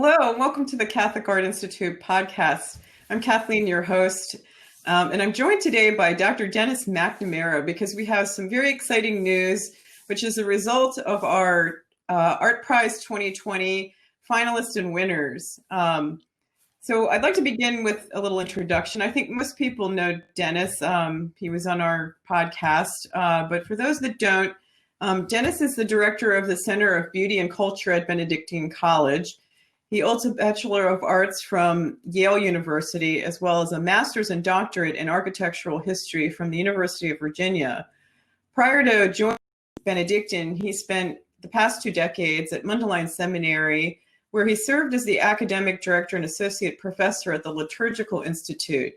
Hello, and welcome to the Catholic Art Institute podcast. I'm Kathleen, your host, and I'm joined today by Dr. Denis McNamara because we have some very exciting news, which is a result of our Art Prize 2020 finalists and winners. So I'd like to begin with a little introduction. I think most people know Denis. He was on our podcast, but for those that don't, Denis is the director of the Center of Beauty and Culture at Benedictine College. He holds a Bachelor of Arts from Yale University, as well as a master's and doctorate in architectural history from the University of Virginia. Prior to joining Benedictine, he spent the past 2 decades at Mundelein Seminary, where he served as the academic director and associate professor at the Liturgical Institute.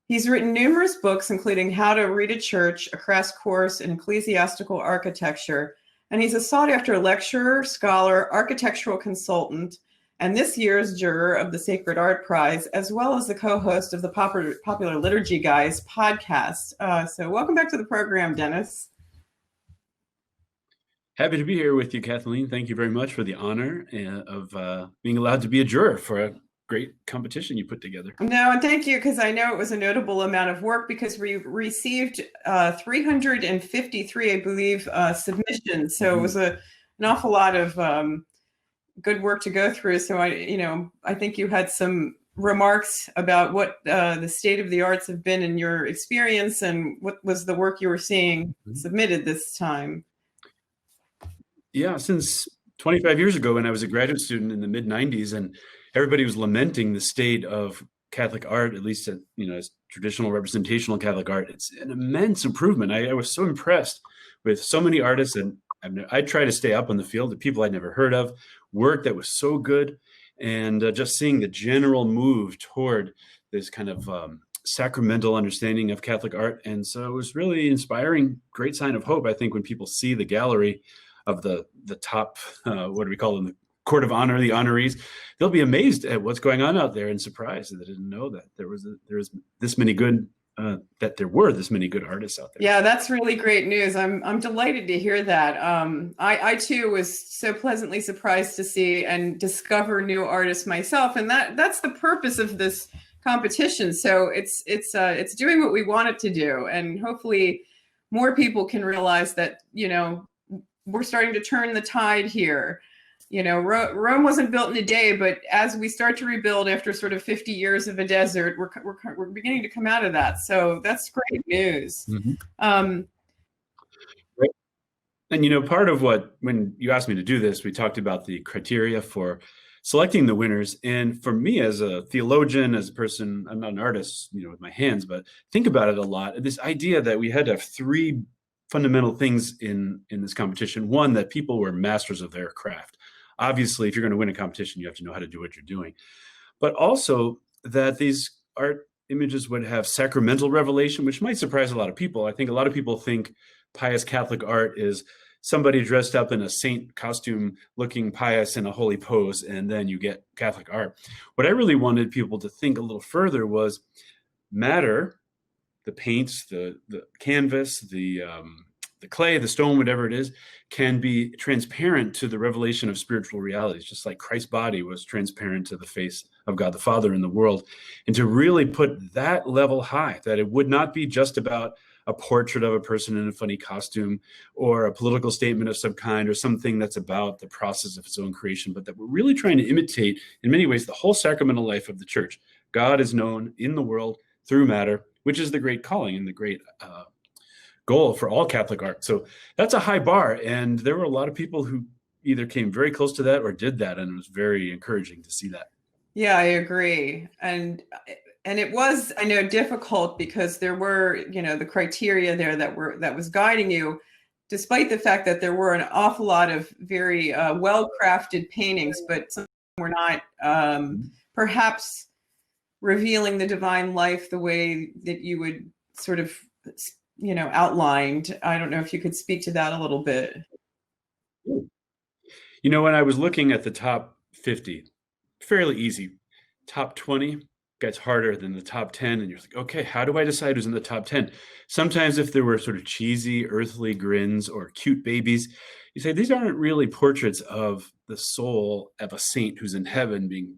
He's written numerous books, including How to Read a Church, a crash course in ecclesiastical architecture, and he's a sought-after lecturer, scholar, architectural consultant, and this year's juror of the Sacred Art Prize, as well as the co-host of the Popular Liturgy Guys podcast. So welcome back to the program, Denis. Happy to be here with you, Kathleen. Thank you very much for the honor of being allowed to be a juror for a great competition you put together. No, and thank you, because I know it was a notable amount of work because we received 353, I believe, submissions. So it was an awful lot of good work to go through. So I think you had some remarks about what the state of the arts have been in your experience and what was the work you were seeing submitted this time. Yeah, since 25 years ago when I was a graduate student in the mid-90s, and everybody was lamenting the state of Catholic art, at least as traditional representational Catholic art. It's an immense improvement. I was so impressed with so many artists, and I try to stay up on the field of people I'd never heard of, work that was so good, and just seeing the general move toward this kind of sacramental understanding of Catholic art. And so it was really inspiring, great sign of hope, I think, when people see the gallery of the top, what do we call them, the Court of Honor, the honorees. They'll be amazed at what's going on out there and surprised that they didn't know that there was this many good that there were this many good artists out there. Yeah, that's really great news. I'm delighted to hear that. I too was so pleasantly surprised to see and discover new artists myself, and that's the purpose of this competition. So it's doing what we want it to do, and hopefully more people can realize that we're starting to turn the tide here. Rome wasn't built in a day, but as we start to rebuild after sort of 50 years of a desert, we're beginning to come out of that. So that's great news. Mm-hmm. Right. And part of when you asked me to do this, we talked about the criteria for selecting the winners. And for me, as a theologian, as a person, I'm not an artist, with my hands, but think about it a lot. This idea that we had to have 3 fundamental things in this competition. One, that people were masters of their craft. Obviously, if you're going to win a competition, you have to know how to do what you're doing. But also that these art images would have sacramental revelation, which might surprise a lot of people. I think a lot of people think pious Catholic art is somebody dressed up in a saint costume, looking pious in a holy pose, and then you get Catholic art. What I really wanted people to think a little further was matter, the paints, the canvas, the clay, the stone, whatever it is, can be transparent to the revelation of spiritual realities, just like Christ's body was transparent to the face of God the Father in the world. And to really put that level high, that it would not be just about a portrait of a person in a funny costume or a political statement of some kind or something that's about the process of its own creation, but that we're really trying to imitate, in many ways, the whole sacramental life of the church. God is known in the world through matter, which is the great calling and the great goal for all Catholic art. So that's a high bar. And there were a lot of people who either came very close to that or did that. And it was very encouraging to see that. Yeah, I agree. And it was, I know, difficult because there were, the criteria there that was guiding you, despite the fact that there were an awful lot of very well-crafted paintings, but some were not perhaps revealing the divine life the way that you would sort of outlined. I don't know if you could speak to that a little bit. When I was looking at the top 50, fairly easy. Top 20 gets harder than the top 10. And you're like, okay, how do I decide who's in the top 10? Sometimes if there were sort of cheesy, earthly grins or cute babies, you say, these aren't really portraits of the soul of a saint who's in heaven being,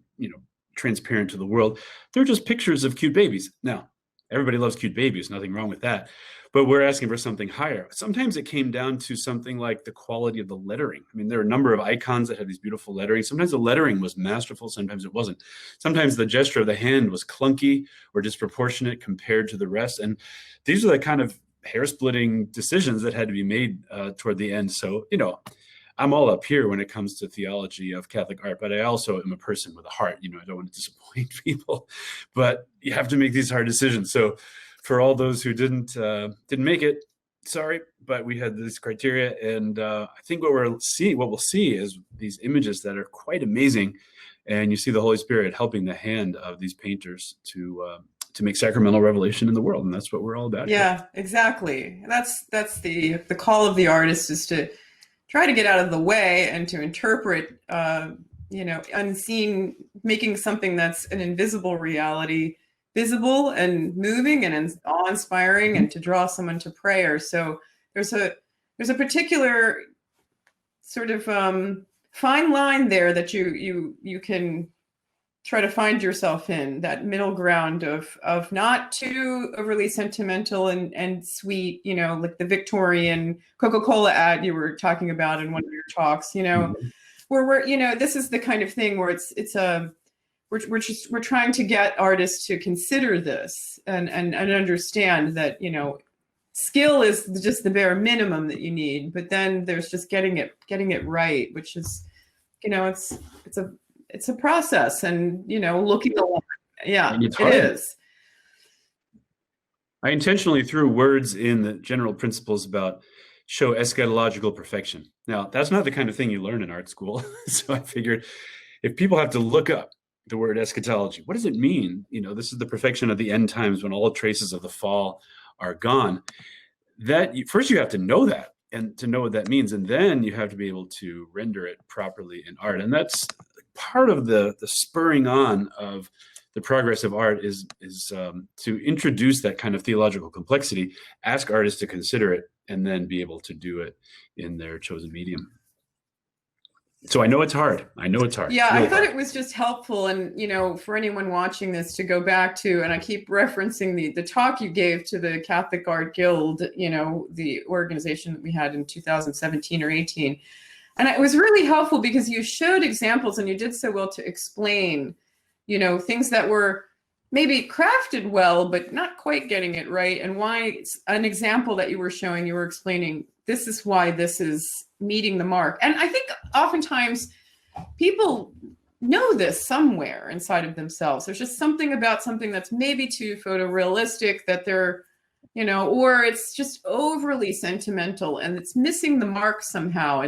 transparent to the world. They're just pictures of cute babies. Now, everybody loves cute babies, nothing wrong with that. But we're asking for something higher. Sometimes it came down to something like the quality of the lettering. I mean, there are a number of icons that had these beautiful lettering. Sometimes the lettering was masterful, sometimes it wasn't. Sometimes the gesture of the hand was clunky or disproportionate compared to the rest. And these are the kind of hair-splitting decisions that had to be made toward the end. So, I'm all up here when it comes to theology of Catholic art, but I also am a person with a heart. I don't want to disappoint people, but you have to make these hard decisions. So for all those who didn't make it, sorry, but we had this criteria. And I think what we'll see is these images that are quite amazing. And you see the Holy Spirit helping the hand of these painters to make sacramental revelation in the world. And that's what we're all about. Yeah, here. Exactly. That's the call of the artist, is to try to get out of the way and to interpret, unseen, making something that's an invisible reality visible and moving and awe-inspiring, and to draw someone to prayer. So there's a particular sort of fine line there that you can try to find yourself in, that middle ground of not too overly sentimental and sweet, like the Victorian Coca-Cola ad you were talking about in one of your talks, where we're, this is the kind of thing where we're trying to get artists to consider this and understand that, skill is just the bare minimum that you need, but then there's just getting it right, which is, it's a process, and looking along. Yeah, it is. I intentionally threw words in the general principles about show eschatological perfection. Now, that's not the kind of thing you learn in art school. So I figured if people have to look up the word eschatology, what does it mean? This is the perfection of the end times, when all traces of the fall are gone. First you have to know that, and to know what that means, and then you have to be able to render it properly in art. And that's part of the spurring on of the progress of art is to introduce that kind of theological complexity, ask artists to consider it, and then be able to do it in their chosen medium. So I know it's hard. Yeah, I thought it was just helpful, and for anyone watching this, to go back to, and I keep referencing the talk you gave to the Catholic Art Guild, the organization that we had in 2017 or 18. And it was really helpful because you showed examples, and you did so well to explain, things that were maybe crafted well, but not quite getting it right. And why an example that you were showing, you were explaining, this is why this is meeting the mark. And I think oftentimes people know this somewhere inside of themselves. There's just something about something that's maybe too photorealistic, that they're, or it's just overly sentimental and it's missing the mark somehow.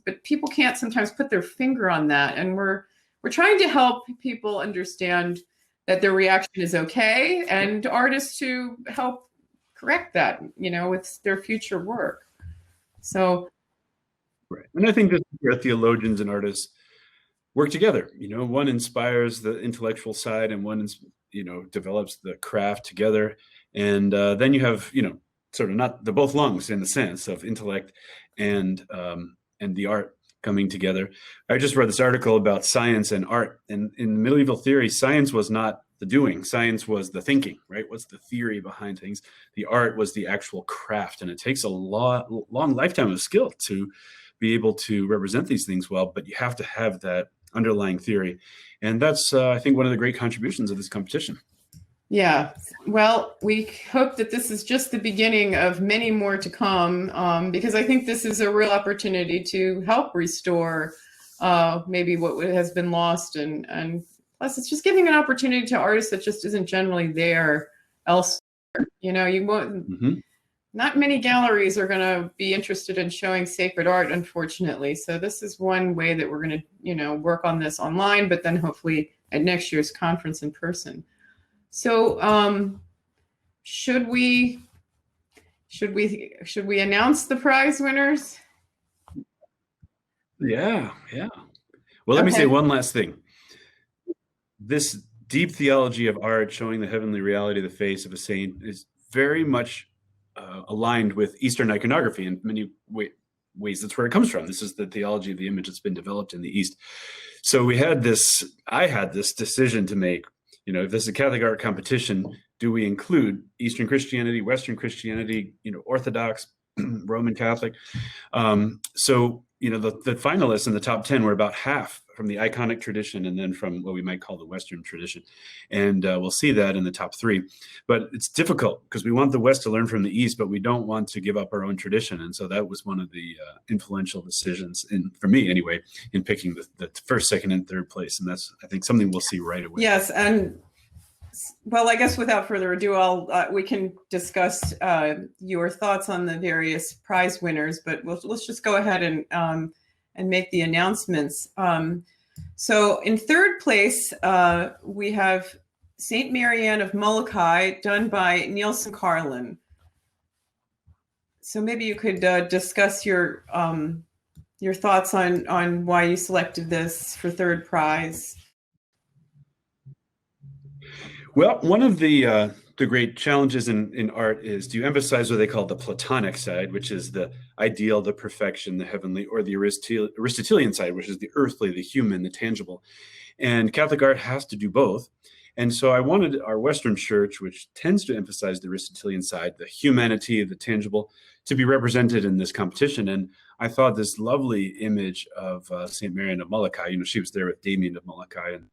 But people can't sometimes put their finger on that. And we're trying to help people understand that their reaction is okay, and artists to help correct that, with their future work. So. Right. And I think that where theologians and artists work together, one inspires the intellectual side, and one, develops the craft together. And then you have, sort of not the both lungs, in the sense of intellect and the art coming together. I just read this article about science and art, and in medieval theory, science was not the doing. Science was the thinking, right? What's the theory behind things? The art was the actual craft, and it takes a long lifetime of skill to be able to represent these things well, but you have to have that underlying theory. And that's, I think, one of the great contributions of this competition. Yeah, well, we hope that this is just the beginning of many more to come, because I think this is a real opportunity to help restore maybe what has been lost, and plus it's just giving an opportunity to artists that just isn't generally there elsewhere. You won't. Mm-hmm. Not many galleries are going to be interested in showing sacred art, unfortunately. So this is one way that we're going to, work on this online, but then hopefully at next year's conference in person. So should we announce the prize winners? Yeah. Well, let me say one last thing. This deep theology of art, showing the heavenly reality of the face of a saint, is very much aligned with Eastern iconography in many ways that's where it comes from. This is the theology of the image that's been developed in the East. So I had this decision to make. If this is a Catholic art competition, do we include Eastern Christianity, Western Christianity, Orthodox, Roman Catholic? So the finalists in the top 10 were about half from the iconic tradition and then from what we might call the Western tradition. And we'll see that in the top 3. But it's difficult because we want the West to learn from the East, but we don't want to give up our own tradition. And so that was one of the influential decisions, for me anyway, in picking the first, second, and third place. And that's, I think, something we'll see right away. Yes. And well, I guess without further ado, we can discuss your thoughts on the various prize winners, but let's just go ahead and make the announcements. So in third place, we have Saint Marianne of Molokai, done by Nielsen Carlin. So maybe you could discuss your thoughts on why you selected this for third prize. Well, one of the great challenges in art is to emphasize what they call the Platonic side, which is the ideal, the perfection, the heavenly, or the Aristotelian side, which is the earthly, the human, the tangible. And Catholic art has to do both. And so I wanted our Western Church, which tends to emphasize the Aristotelian side, the humanity, the tangible, to be represented in this competition. And I thought this lovely image of St. Marianne of Molokai, she was there with Damien of Molokai and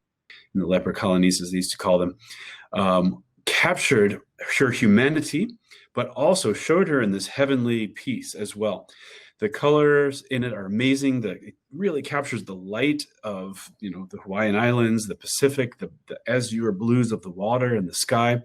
the leper colonies, as they used to call them, captured her humanity, but also showed her in this heavenly peace as well. The colors in it are amazing. It really captures the light of, the Hawaiian Islands, the Pacific, the azure blues of the water and the sky.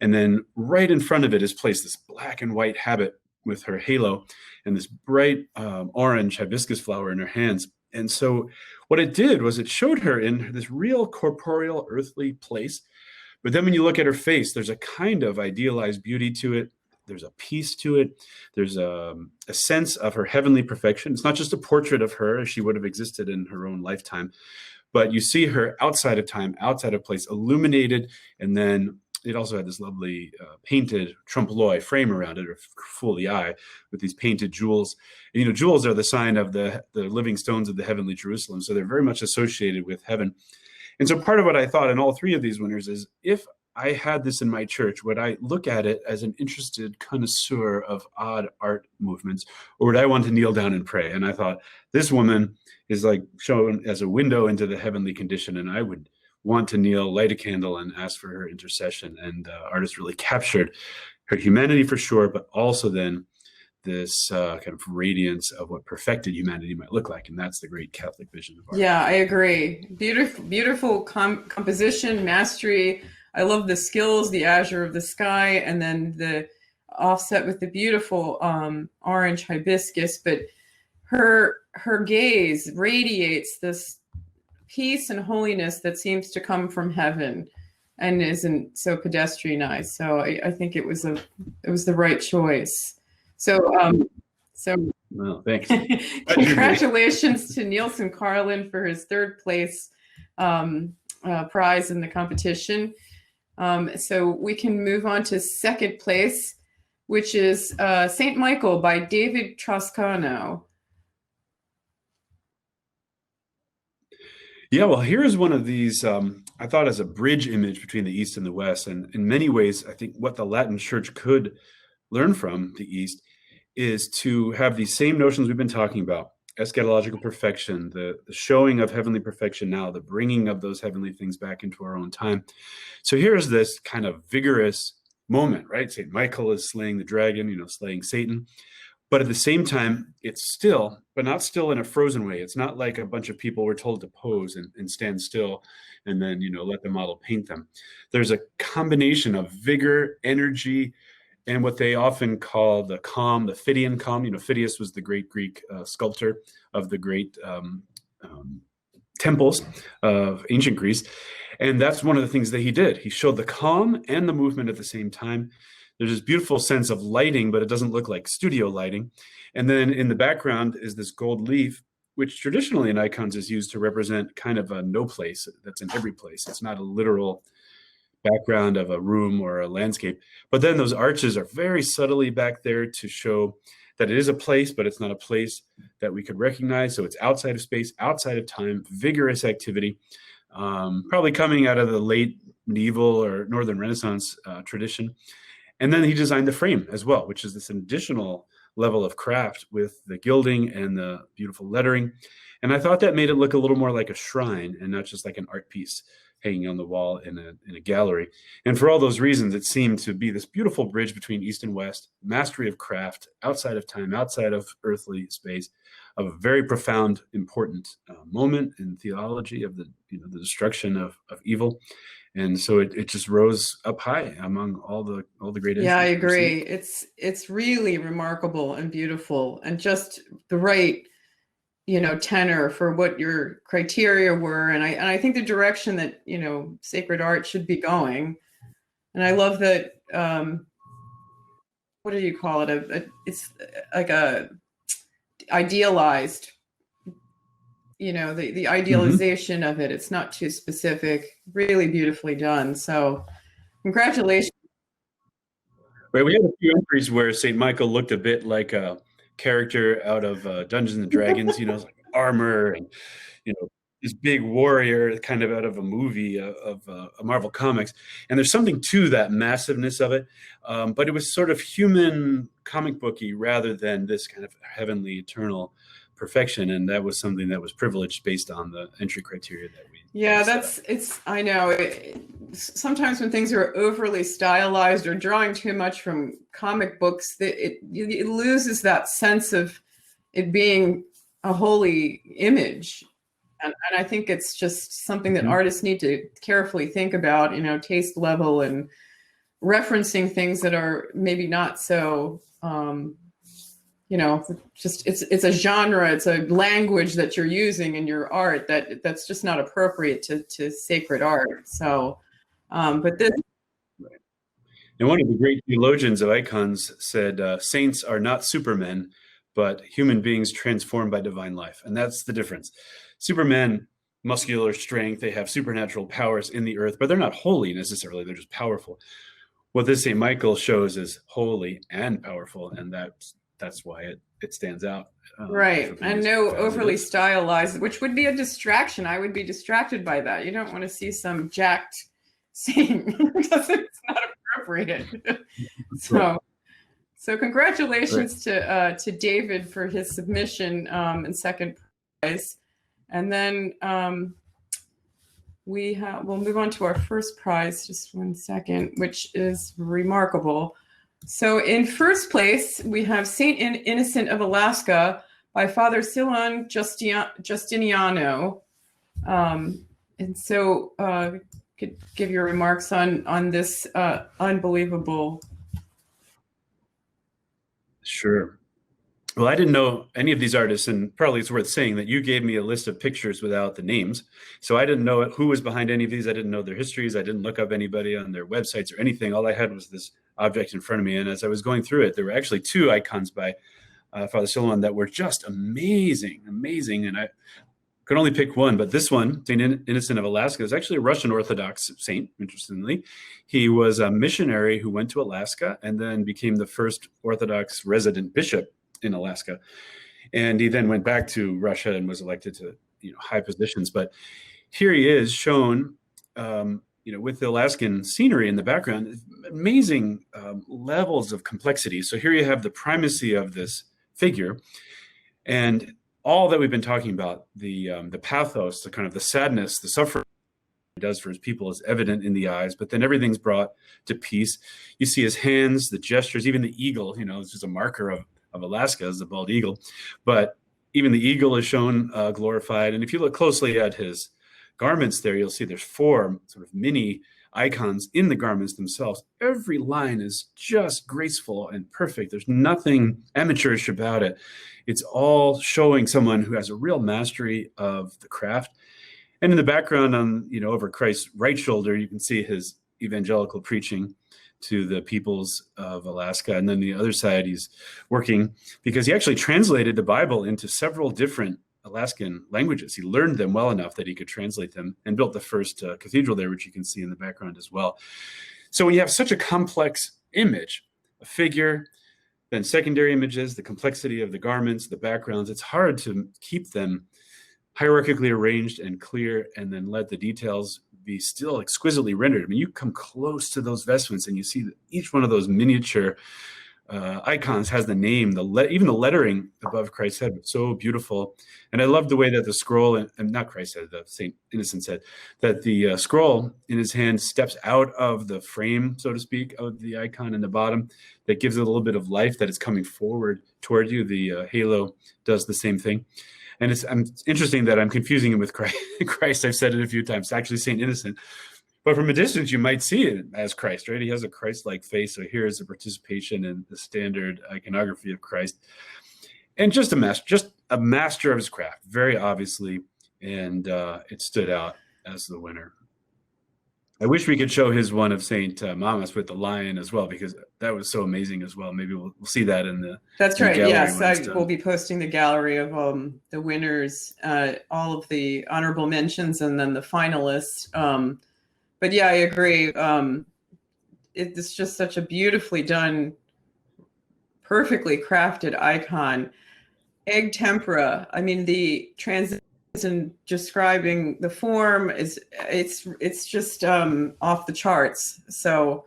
And then right in front of it is placed this black and white habit with her halo and this bright orange hibiscus flower in her hands. And so what it did was it showed her in this real corporeal earthly place. But then when you look at her face, there's a kind of idealized beauty to it. There's a peace to it. There's a sense of her heavenly perfection. It's not just a portrait of her as she would have existed in her own lifetime, but you see her outside of time, outside of place, illuminated. And then it also had this lovely painted trompe l'oeil frame around it, or fool the eye, with these painted jewels. And, jewels are the sign of the living stones of the heavenly Jerusalem. So they're very much associated with heaven. And so part of what I thought in all 3 of these winners is, if I had this in my church, would I look at it as an interested connoisseur of odd art movements, or would I want to kneel down and pray? And I thought, this woman is like shown as a window into the heavenly condition, and I would want to kneel, light a candle, and ask for her intercession. And artist really captured her humanity for sure, but also then this kind of radiance of what perfected humanity might look like. And that's the great Catholic vision of art. Yeah, I agree. Beautiful composition, mastery. I love the skills, the azure of the sky, and then the offset with the beautiful orange hibiscus. But her gaze radiates this peace and holiness that seems to come from heaven and isn't so pedestrianized. So I think it was the right choice. So well, thanks. Congratulations to Nielsen Carlin for his third place prize in the competition. So we can move on to second place, which is Saint Michael by David Troscano. Yeah, well, here's one of these, I thought, as a bridge image between the East and the West. And in many ways, I think what the Latin Church could learn from the East is to have these same notions we've been talking about: eschatological perfection, the showing of heavenly perfection now, the bringing of those heavenly things back into our own time. So here's this kind of vigorous moment, right? St. Michael is slaying the dragon, slaying Satan. But at the same time, it's still, but not still in a frozen way. It's not like a bunch of people were told to pose and stand still and then, let the model paint them. There's a combination of vigor, energy, and what they often call the calm, the Phidian calm. Phidias was the great Greek sculptor of the great temples of ancient Greece. And that's one of the things that he did. He showed the calm and the movement at the same time. There's this beautiful sense of lighting, but it doesn't look like studio lighting. And then in the background is this gold leaf, which traditionally in icons is used to represent kind of a no place that's in every place. It's not a literal background of a room or a landscape. But then those arches are very subtly back there to show that it is a place, but it's not a place that we could recognize. So it's outside of space, outside of time, vigorous activity, probably coming out of the late medieval or Northern Renaissance tradition. And then he designed the frame as well, which is this additional level of craft with the gilding and the beautiful lettering. And I thought that made it look a little more like a shrine and not just like an art piece hanging on the wall in a gallery. And for all those reasons, it seemed to be this beautiful bridge between East and West, mastery of craft, outside of time, outside of earthly space, of a very profound, important moment in theology of the destruction of evil. And so it just rose up high among all the great. Yeah, I agree. It's really remarkable and beautiful, and just the right tenor for what your criteria were, and I think the direction that sacred art should be going. And I love that. What do you call it? It's like a idealized. The idealization of it. It's not too specific. Really beautifully done. So, congratulations. Right, we had a few entries where St. Michael looked a bit like a character out of Dungeons and Dragons, like armor and this big warrior, kind of out of a movie of Marvel Comics. And there's something to that massiveness of it, but it was sort of human comic booky rather than this kind of heavenly, eternal perfection. And that was something that was privileged based on the entry criteria that we. Yeah, I know. Sometimes when things are overly stylized or drawing too much from comic books, it loses that sense of it being a holy image. And I think it's just something that artists need to carefully think about, taste level and referencing things that are maybe not so, just it's a genre, it's a language that you're using in your art that's just not appropriate to sacred art. So, but this. And one of the great theologians of icons said, saints are not supermen, but human beings transformed by divine life. And that's the difference. Supermen, muscular strength, they have supernatural powers in the earth, but they're not holy necessarily, they're just powerful. What this St. Michael shows is holy and powerful, and that's why it stands out. Right, and no overly stylized, which would be a distraction. I would be distracted by that. You don't want to see some jacked saint because it's not appropriate. So congratulations to David for his submission and second prize. And then we'll move on to our first prize, just 1 second, which is remarkable. So in first place, we have Saint Innocent of Alaska by Father Silon Justiniano. And so could give your remarks on this unbelievable. Sure. Well, I didn't know any of these artists, and probably it's worth saying that you gave me a list of pictures without the names. So I didn't know who was behind any of these. I didn't know their histories. I didn't look up anybody on their websites or anything. All I had was this object in front of me. And as I was going through it, there were actually 2 icons by Father Silon that were just amazing. And I could only pick one, but this one, St. Innocent of Alaska, is actually a Russian Orthodox saint, interestingly. He was a missionary who went to Alaska and then became the first Orthodox resident bishop in Alaska. And he then went back to Russia and was elected to high positions. But here he is shown, with the Alaskan scenery in the background, amazing levels of complexity. So here you have the primacy of this figure, and all that we've been talking about, the pathos, the kind of the sadness, the suffering he does for his people is evident in the eyes, but then everything's brought to peace. You see his hands, the gestures, even the eagle, this is a marker of Alaska, is the bald eagle, but even the eagle is shown glorified. And if you look closely at his garments there, you'll see there's 4 sort of mini icons in the garments themselves. Every line is just graceful and perfect. There's nothing amateurish about it. It's all showing someone who has a real mastery of the craft. And in the background over Christ's right shoulder, you can see his evangelical preaching to the peoples of Alaska. And then the other side, he's working because he actually translated the Bible into several different Alaskan languages. He learned them well enough that he could translate them and built the first cathedral there, which you can see in the background as well. So when you have such a complex image, a figure, then secondary images, the complexity of the garments, the backgrounds, it's hard to keep them hierarchically arranged and clear and then let the details be still exquisitely rendered. I mean, you come close to those vestments and you see that each one of those miniature icons has the name, even the lettering above Christ's head, so beautiful. And I love the way that the scroll, and not Christ's head, the St. Innocent's head, that the scroll in his hand steps out of the frame, so to speak, of the icon in the bottom. That gives it a little bit of life, that it's coming forward toward you. The halo does the same thing. And it's interesting that I'm confusing him with Christ. I've said it a few times. It's actually St. Innocent. But from a distance, you might see it as Christ, right? He has a Christ-like face. So here is a participation in the standard iconography of Christ. And just a master of his craft, very obviously. And it stood out as the winner. I wish we could show his one of St. Mamas with the lion as well, because that was so amazing as well. Maybe we'll see that in the That's right. Yes, I will be posting the gallery of the winners, all of the honorable mentions, and then the finalists. But yeah, I agree. It's just such a beautifully done, perfectly crafted icon. Egg tempera. I mean, the transition and describing the form it's just off the charts. So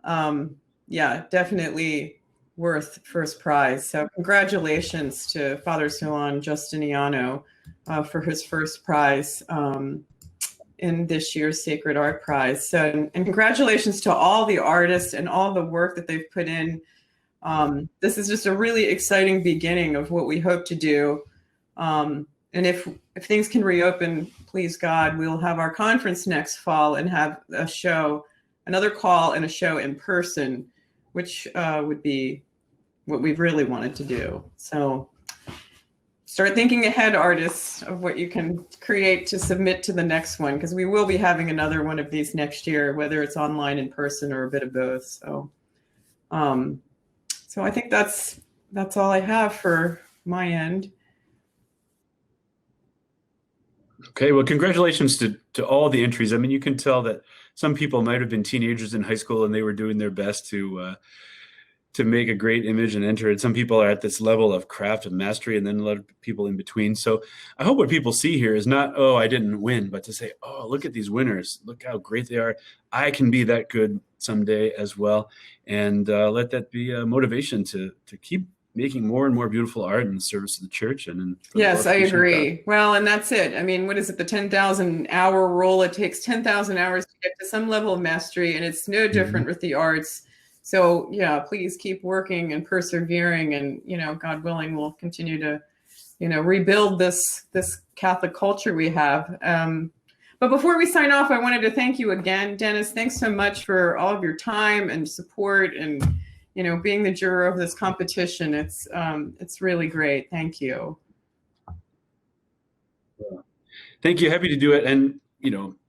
yeah, definitely worth first prize. So congratulations to Father Solon Justiniano for his first prize in this year's Sacred Art Prize. So, and congratulations to all the artists and all the work that they've put in. This is just a really exciting beginning of what we hope to do. And if things can reopen, please God, we'll have our conference next fall and have a show, another call and a show in person, which would be what we've really wanted to do. So start thinking ahead, artists, of what you can create to submit to the next one, because we will be having another one of these next year, whether it's online, in person, or a bit of both. So, so I think that's all I have for my end. Okay, well, congratulations to all the entries. I mean, you can tell that some people might have been teenagers in high school and they were doing their best to make a great image and enter it. Some people are at this level of craft and mastery, and then a lot of people in between. So I hope what people see here is not, oh, I didn't win, but to say, oh, look at these winners. Look how great they are. I can be that good someday as well. And let that be a motivation to keep making more and more beautiful art in the service of the church. And yes, I agree. Well, and that's it. I mean, what is it? The 10,000 hour rule. It takes 10,000 hours to get to some level of mastery, and it's no different with the arts. So yeah, please keep working and persevering, and God willing, we'll continue to, rebuild this Catholic culture we have. But before we sign off, I wanted to thank you again, Dennis. Thanks so much for all of your time and support, and being the juror of this competition. It's really great. Thank you. Thank you. Happy to do it. And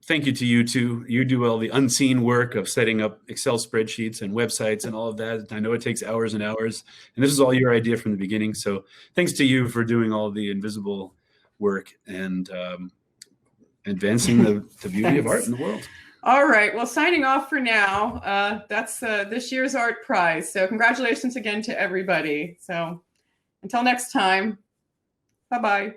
thank you to you too. You do all the unseen work of setting up Excel spreadsheets and websites and all of that. I know it takes hours and hours, and this is all your idea from the beginning. So thanks to you for doing all the invisible work and advancing the beauty of art in the world. All right. Well, signing off for now. That's this year's art prize. So congratulations again to everybody. So until next time, bye-bye.